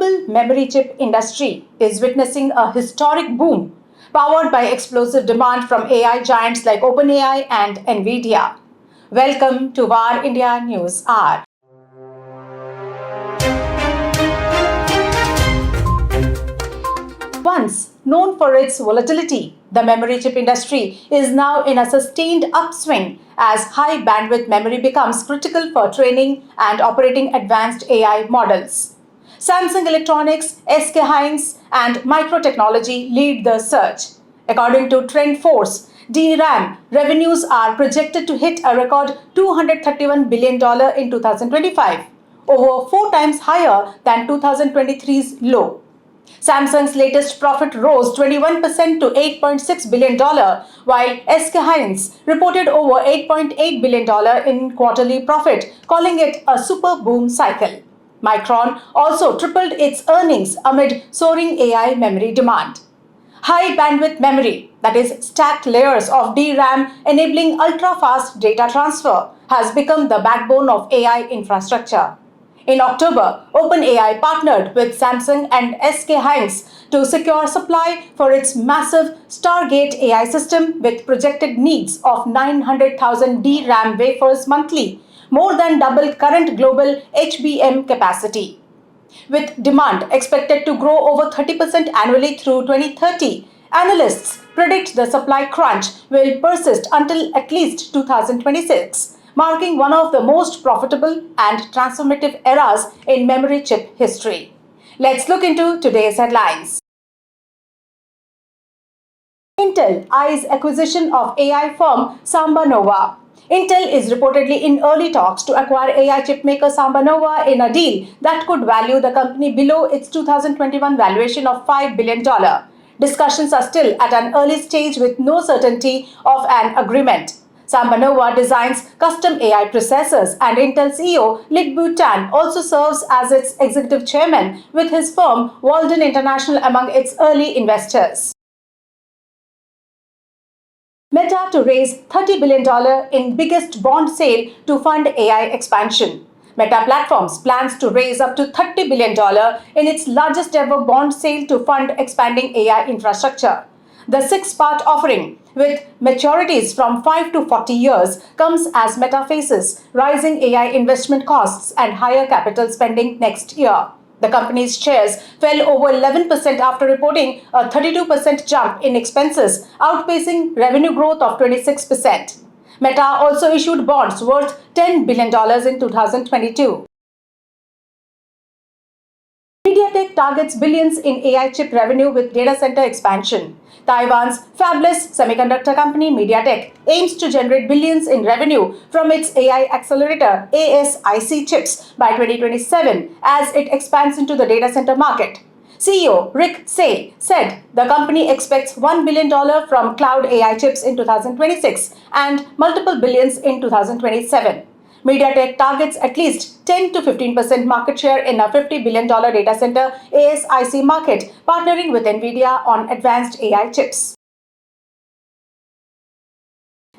global memory chip industry is witnessing a historic boom powered by explosive demand from AI giants like OpenAI and Nvidia. Welcome to VAR India News Hour. Once known for its volatility, the memory chip industry is now in a sustained upswing as high bandwidth memory becomes critical for training and operating advanced AI models. Samsung Electronics, SK Hynix, and Microtechnology lead the surge. According to TrendForce, DRAM revenues are projected to hit a record $231 billion in 2025, over 4 times higher than 2023's low. Samsung's latest profit rose 21% to $8.6 billion, while SK Hynix reported over $8.8 billion in quarterly profit, calling it a super boom cycle. Micron also tripled its earnings amid soaring AI memory demand. High bandwidth memory, that is, stacked layers of DRAM enabling ultra-fast data transfer, has become the backbone of AI infrastructure. In October, OpenAI partnered with Samsung and SK Hynix to secure supply for its massive Stargate AI system with projected needs of 900,000 DRAM wafers monthly, more than double current global HBM capacity. With demand expected to grow over 30% annually through 2030, analysts predict the supply crunch will persist until at least 2026. Marking one of the most profitable and transformative eras in memory chip history. Let's look into today's headlines. Intel eyes acquisition of AI firm SambaNova. Intel is reportedly in early talks to acquire AI chipmaker SambaNova in a deal that could value the company below its 2021 valuation of $5 billion. Discussions are still at an early stage with no certainty of an agreement. SambaNova designs custom AI processors, and Intel CEO Lip-Bu Tan also serves as its executive chairman, with his firm Walden International among its early investors. Meta to raise $30 billion in biggest bond sale to fund AI expansion. Meta Platforms plans to raise up to $30 billion in its largest ever bond sale to fund expanding AI infrastructure. The 6-part offering, with maturities from 5 to 40 years, comes as Meta faces rising AI investment costs and higher capital spending next year. The company's shares fell over 11% after reporting a 32% jump in expenses, outpacing revenue growth of 26%. Meta also issued bonds worth $10 billion in 2022. MediaTek targets billions in AI chip revenue with data center expansion. Taiwan's fabless semiconductor company MediaTek aims to generate billions in revenue from its AI accelerator ASIC chips by 2027 as it expands into the data center market. CEO Rick Hsieh said the company expects $1 billion from cloud AI chips in 2026 and multiple billions in 2027. MediaTek targets at least 10 to 15% market share in a $50 billion data center ASIC market, partnering with Nvidia on advanced AI chips.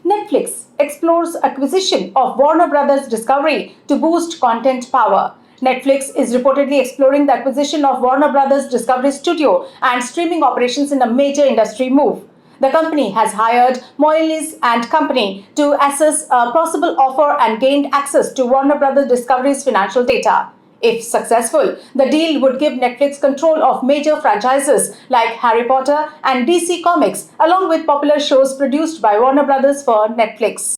Netflix explores acquisition of Warner Bros. Discovery to boost content power. Netflix is reportedly exploring the acquisition of Warner Bros. Discovery Studio and streaming operations in a major industry move. The company has hired Moelis and Company to assess a possible offer and gained access to Warner Bros. Discovery's financial data. If successful, the deal would give Netflix control of major franchises like Harry Potter and DC Comics, along with popular shows produced by Warner Bros. For Netflix.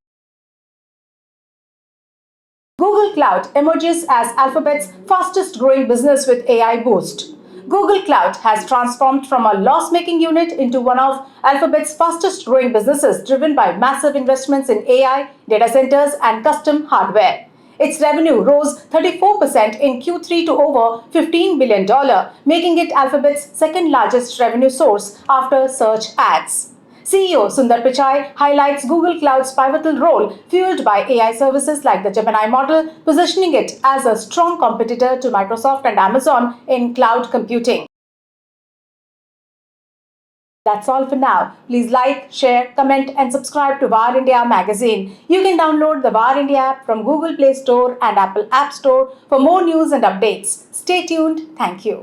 Google Cloud emerges as Alphabet's fastest growing business with AI boost. Google Cloud has transformed from a loss-making unit into one of Alphabet's fastest-growing businesses, driven by massive investments in AI, data centers, and custom hardware. Its revenue rose 34% in Q3 to over $15 billion, making it Alphabet's second-largest revenue source after search ads. CEO Sundar Pichai highlights Google Cloud's pivotal role, fueled by AI services like the Gemini model, positioning it as a strong competitor to Microsoft and Amazon in cloud computing. That's all for now. Please like, share, comment, and subscribe to VAR India magazine. You can download the VAR India app from Google Play Store and Apple App Store for more news and updates. Stay tuned. Thank you.